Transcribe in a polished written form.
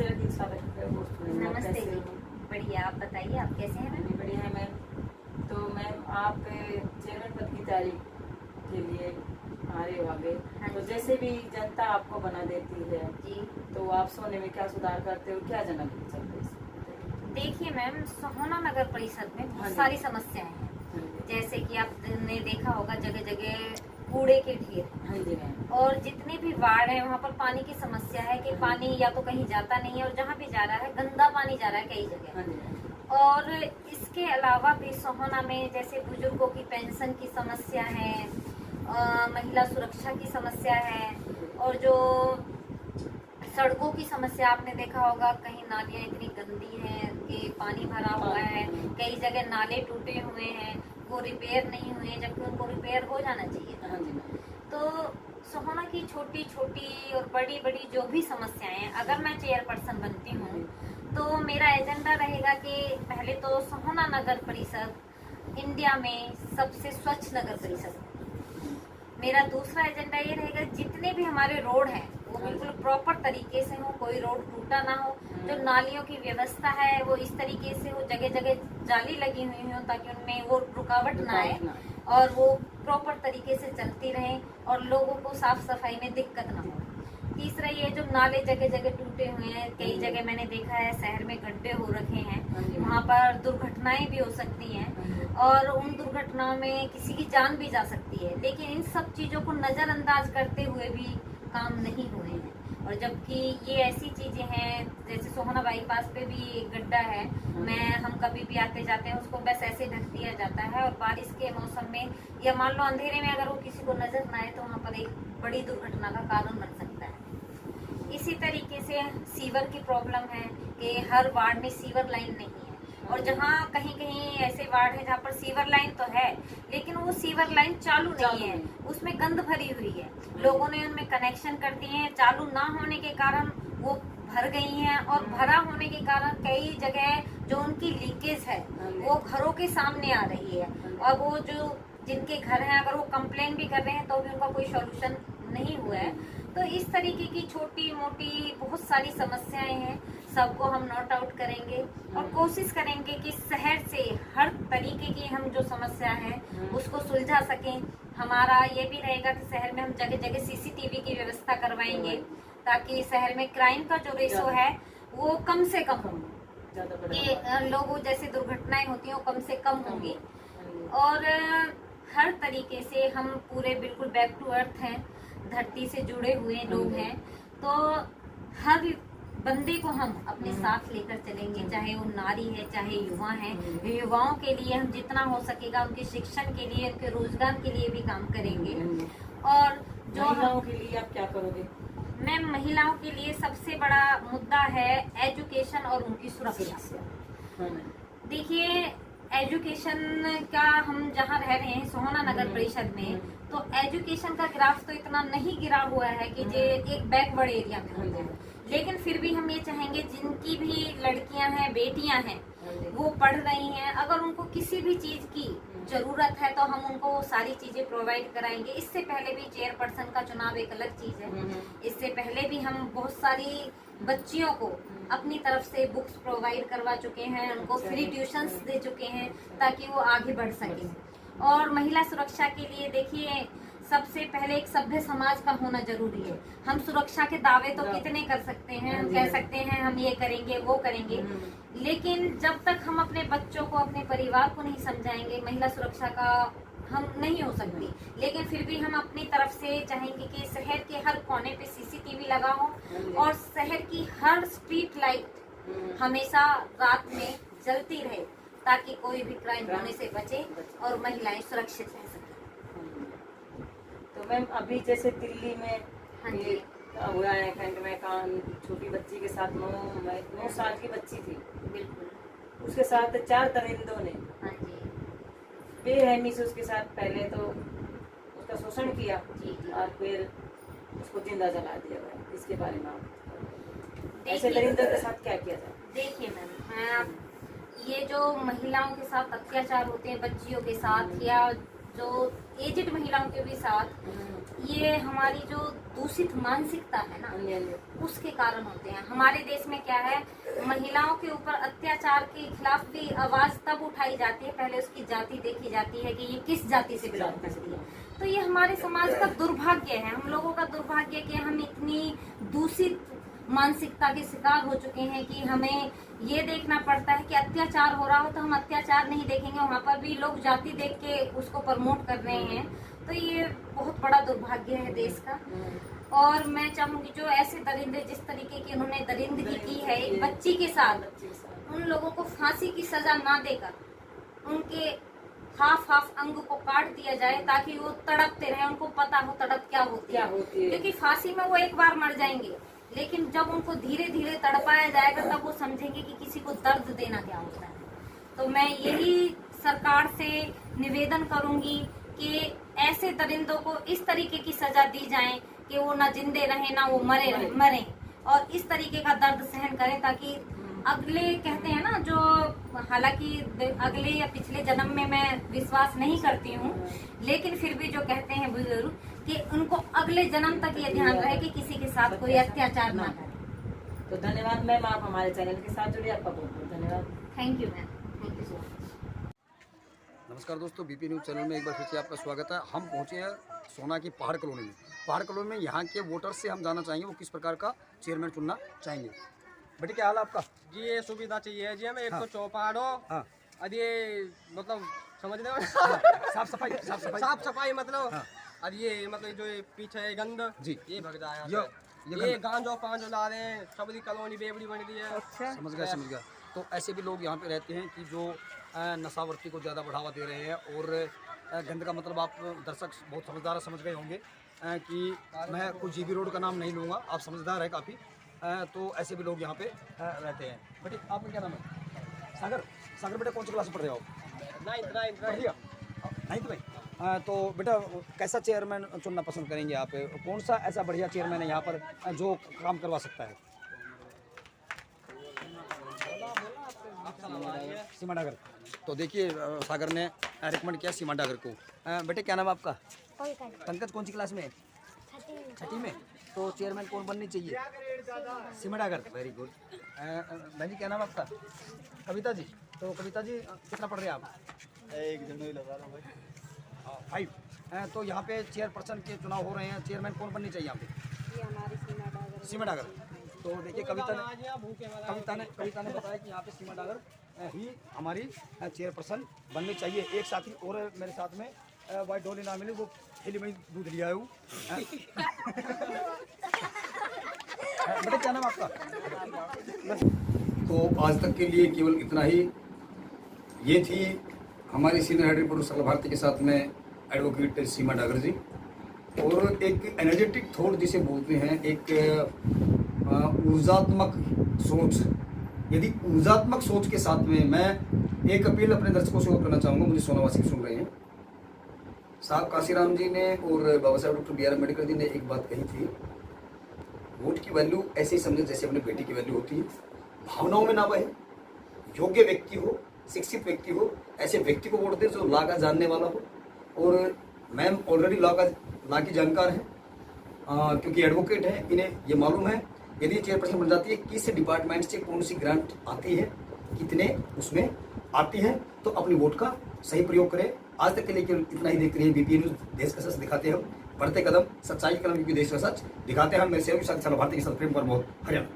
नमस्ते रखिए, स्वागत है दोस्तों। नमस्ते कैसे जी। हो? बढ़िया, आप बताइए, आप कैसे हैं मैम? भी बढ़िया है मैम। तो मैम आप चेयरमैन पद की तैयारी के लिए आ रहे हो आगे। हाँ तो जी। जैसे भी जनता आपको बना देती है जी तो आप सोने में क्या सुधार करते हो, क्या जनक चलते हैं? देखिए मैम, सोहना नगर परिषद में हाँ बहुत जी। सारी समस्याएं हैं। हाँ जी। जैसे कि आपने देखा होगा जगह जगह कूड़े के ढेर, हाँ जी मैम। और जितने भी वार्ड है वहाँ पर पानी की समस्या है कि हाँ जी। पानी या तो कहीं जाता नहीं है, और जहाँ भी जा रहा है गंदा पानी जा रहा है कई हाँ जगह। जी मैम। और इसके अलावा भी सोहना में जैसे बुजुर्गों की पेंशन की समस्या है, महिला सुरक्षा की समस्या है, और जो सड़कों की समस्या आपने देखा होगा, कहीं नालियाँ इतनी गंदी हैं कि पानी भरा हुआ है, कई जगह नाले टूटे हुए हैं, वो रिपेयर नहीं हुए, जबकि उनको रिपेयर हो जाना चाहिए था। हाँ जी मैम। तो सोहना की छोटी छोटी और बड़ी बड़ी जो भी समस्याएं हैं, अगर मैं चेयरपर्सन बनती हूँ तो मेरा एजेंडा रहेगा कि पहले तो सोहना नगर परिषद इंडिया में सबसे स्वच्छ नगर परिषद। मेरा दूसरा एजेंडा ये रहेगा, जितने भी हमारे रोड हैं वो बिल्कुल प्रॉपर तरीके से हो, कोई रोड टूटा ना हो, जो नालियों की व्यवस्था है वो इस तरीके से हो, जगह जगह जाली लगी हुई हो ताकि उनमें वो रुकावट ना आए और वो प्रॉपर तरीके से चलती रहे और लोगों को साफ सफाई में दिक्कत ना हो। तीसरा, ये जो नाले जगह जगह टूटे हुए हैं, कई जगह मैंने देखा है शहर में गड्ढे हो रखे हैं, वहाँ पर दुर्घटनाएं भी हो सकती हैं और उन दुर्घटनाओं में किसी की जान भी जा सकती है। लेकिन इन सब चीजों को नजरअंदाज करते हुए भी काम नहीं हुए हैं। और जबकि ये ऐसी चीजें हैं, जैसे सोहना बाईपास पे भी एक गड्ढा है, हम कभी भी आते जाते हैं उसको बस ऐसे ढक दिया जाता है, और बारिश के मौसम में या मान लो अंधेरे में अगर वो किसी को नजर ना आए तो वहाँ पर एक बड़ी दुर्घटना का कारण बन सकता है। इसी तरीके से सीवर की प्रॉब्लम है कि हर वार्ड में सीवर लाइन नहीं है, और जहाँ कहीं कहीं ऐसे वार्ड है जहाँ पर सीवर लाइन तो है लेकिन वो सीवर लाइन चालू नहीं है, उसमें गंद भरी हुई है। लोगों ने उनमें कनेक्शन कर दिए हैं, चालू ना होने के कारण वो भर गई हैं, और भरा होने के कारण कई जगह जो उनकी लीकेज है वो घरों के सामने आ रही है, और वो जो जिनके घर हैं अगर वो कंप्लेन भी कर रहे हैं तो भी उनका कोई सॉल्यूशन नहीं हुआ है। तो इस तरीके की छोटी मोटी बहुत सारी समस्याएं हैं, सबको हम नोट आउट करेंगे और कोशिश करेंगे कि शहर से हर तरीके की हम जो समस्या है उसको सुलझा सकें। हमारा ये भी रहेगा कि शहर में हम जगह जगह सीसीटीवी की व्यवस्था करवाएंगे ताकि शहर में क्राइम का जो रेशो है वो कम से कम हो, कि लोगों जैसे दुर्घटनाएं होती हैं वो कम से कम होंगी। और हर तरीके से हम पूरे बिल्कुल बैक टू अर्थ हैं, धरती से जुड़े हुए लोग हैं, तो हर बंदे को हम अपने साथ लेकर चलेंगे, चाहे वो नारी है चाहे युवा है। युवाओं के लिए हम जितना हो सकेगा उनके शिक्षण के लिए, उनके रोजगार के लिए भी काम करेंगे। और जो महिलाओं के लिए आप क्या करोगे? मैम, महिलाओं के लिए सबसे बड़ा मुद्दा है एजुकेशन और उनकी सुरक्षा। देखिए, एजुकेशन का हम जहाँ रह रहे हैं सोहना नगर परिषद में, तो एजुकेशन का ग्राफ तो इतना नहीं गिरा हुआ है कि जो एक बैकवर्ड एरिया में होता है, लेकिन फिर भी हम ये चाहेंगे जिनकी भी लड़कियां हैं, बेटियां हैं, वो पढ़ रही हैं, अगर उनको किसी भी चीज की जरूरत है तो हम उनको वो सारी चीजें प्रोवाइड कराएंगे। इससे पहले भी चेयरपर्सन का चुनाव एक अलग चीज है, इससे पहले भी हम बहुत सारी बच्चियों को अपनी तरफ से बुक्स प्रोवाइड करवा चुके हैं, उनको फ्री ट्यूशंस दे चुके हैं ताकि वो आगे बढ़ सकें। और महिला सुरक्षा के लिए देखिए, सबसे पहले एक सभ्य समाज का होना जरूरी है। हम सुरक्षा के दावे तो कितने कर सकते हैं, हम कह सकते हैं हम ये करेंगे वो करेंगे, लेकिन जब तक हम अपने बच्चों को, अपने परिवार को नहीं समझाएंगे, महिला सुरक्षा का हम नहीं हो सकती। लेकिन फिर भी हम अपनी तरफ से चाहेंगे कि शहर के हर कोने पे सीसीटीवी लगा हो और शहर की हर स्ट्रीट लाइट हमेशा रात में जलती रहे ताकि कोई भी क्राइम होने से बचे और महिलाएं सुरक्षित रह सकें। तो मैम, अभी जैसे दिल्ली में हाँ जी। ये हुआ है कांड में, छोटी बच्ची के साथ 9 साल की बच्ची थी, बिल्कुल। उसके साथ 4 दरिंदों ने हाँ जी। बेरहमी से उसके साथ पहले तो उसका शोषण किया जी। और फिर उसको जिंदा जला दिया गया। इसके बारे में आप ऐसे देखिए, दरिंदों के साथ क्या किया जाए? देखिए मैम, ये जो महिलाओं के साथ अत्याचार होते हैं, बच्चियों के साथ या जो एजेड महिलाओं के भी साथ ये हमारी जो दूषित मानसिकता है ना, उसके कारण होते हैं। हमारे देश में क्या है, महिलाओं के ऊपर अत्याचार के खिलाफ भी आवाज तब उठाई जाती है, पहले उसकी जाति देखी जाती है कि ये किस जाति से बिलोंग करती है। तो ये हमारे समाज का दुर्भाग्य है, हम लोगों का दुर्भाग्य कि हम इतनी दूषित मानसिकता के शिकार हो चुके हैं कि हमें ये देखना पड़ता है कि अत्याचार हो रहा हो तो हम अत्याचार नहीं देखेंगे, वहाँ पर भी लोग जाति देख के उसको प्रमोट कर रहे हैं। तो ये बहुत बड़ा दुर्भाग्य है देश का। और मैं चाहूंगी जो ऐसे दरिंदे, जिस तरीके की उन्होंने दरिंदगी की है एक बच्ची के साथ, उन लोगों को फांसी की सजा ना देकर उनके हाफ अंग को काट दिया जाए ताकि वो तड़पते रहे, उनको पता हो तड़प क्या होती है। क्योंकि फांसी में वो एक बार मर जाएंगे, लेकिन जब उनको धीरे धीरे तड़पाया जाएगा तब वो समझेंगे कि किसी को दर्द देना क्या होता है। तो मैं यही सरकार से निवेदन करूंगी कि ऐसे दरिंदों को इस तरीके की सजा दी जाए कि वो ना जिंदे रहे ना वो मरे और इस तरीके का दर्द सहन करें, ताकि अगले कहते हैं ना, जो हालांकि अगले या पिछले जन्म में मैं विश्वास नहीं करती हूँ, लेकिन फिर भी जो कहते हैं बुजुर्ग कि उनको अगले जन्म तक ये ध्यान रहे कि किसी के साथ कोई अत्याचार ना करे। तो धन्यवाद मैम, आप हमारे चैनल के साथ जुड़े, आपका बहुत बहुत धन्यवाद। Thank you ma'am, thank you so much. नमस्कार दोस्तों, बीपी न्यूज़ चैनल में एक बार फिर से आपका स्वागत है। हम पहुंचे हैं सोना की पहाड़ कॉलोनी में। पहाड़ कॉलोनी में यहाँ के वोटर से हम जानना चाहेंगे वो किस प्रकार का चेयरमैन चुनना चाहेंगे। बेटे क्या हाल है आपका? जी ये सुविधा चाहिए जी हमें, एक हाँ। तो चौपाड़ हो, हाँ। और ये मतलब समझ रहे हो साफ सफाई साफ सफाई मतलब, हाँ। और ये मतलब जो ये पीछे है गंद जी। ये भग जाए ये ये गांजो पांजो ला रहे हैं, सबरी कॉलोनी बेबड़ी बन रही है। अच्छा, समझ गया। तो ऐसे भी लोग यहाँ पे रहते हैं कि जो नशावर्ती को ज़्यादा बढ़ावा दे रहे हैं। और गंद का मतलब आप दर्शक बहुत समझदार समझ गए होंगे कि मैं कुछ जीबी रोड का नाम नहीं लूँगा, आप समझदार है काफ़ी। तो ऐसे भी लोग यहाँ पे रहते हैं। बेटे आपका क्या नाम है? सागर बेटा कौन सी क्लास में पढ़ रहे हो? नाइन्थ बढ़िया, नहीं तो भाई। तो बेटा कैसा चेयरमैन चुनना पसंद करेंगे आप? कौन सा ऐसा बढ़िया चेयरमैन है यहाँ पर जो काम करवा सकता है? सीमा डागर। तो देखिए सागर ने रिकमेंड किया सीमा डागर को। बेटे क्या नाम है आपका? पंकज कौन सी क्लास में? छठी में। तो चेयरमैन कौन बननी चाहिए? सीमा डागर, वेरी गुड। बहन जी क्या नाम है आपका? कविता जी। तो कविता जी कितना पढ़ रहे हैं आप? 1 जनवरी लगा रहा हूँ भाई। 5। तो यहाँ पे चेयरपर्सन के चुनाव हो रहे हैं, चेयरमैन कौन बननी चाहिए यहाँ पे? ये हमारी सीमा डागर। तो देखिए कविता ने बताया कि यहाँ पे सीमा डागर ही हमारी चेयरपर्सन बननी चाहिए। एक साथी और मेरे साथ में वाइट डोली ना मिली, वो थैली में दूध लिया है वो। बेटा क्या नाम आपका? तो आज तक के लिए केवल इतना ही। ये थी हमारी सीनियर हेड रिपोर्टर सकल भारती के साथ में एडवोकेट सीमा डागर जी। और एक एनर्जेटिक थॉट जिसे बोलते हैं, एक ऊर्जात्मक सोच। यदि ऊर्जात्मक सोच के साथ में मैं एक अपील अपने दर्शकों से करना चाहूँगा, मुझे सोनावासी सुन रहे हैं। साहब काशीराम जी ने और बाबा साहब doctor B are Ambedkar ji ने एक बात कही थी, वोट की वैल्यू ऐसे ही समझे जैसे अपने बेटी की वैल्यू होती है। भावनाओं में ना बहे, योग्य व्यक्ति हो, शिक्षित व्यक्ति हो, ऐसे व्यक्ति को वोट दे जो लॉ का जानने वाला हो। और मैम ऑलरेडी लॉ की जानकार है, क्योंकि एडवोकेट है, इन्हें ये मालूम है यदि चेयरपर्सन बन जाती है किस डिपार्टमेंट से कौन सी ग्रांट आती है, कितने उसमें आती है, तो अपनी वोट का सही प्रयोग करें। आज तक के लिए केवल इतना ही देखते रहिए बीपी न्यूज़। देश का सच दिखाते हैं हम, बढ़ते कदम, सच्चाई कदम, क्योंकि देश का सच दिखाते हैं हम। मेरे सेवक भारती के साथ प्रेम पर बहुत हरियाणा।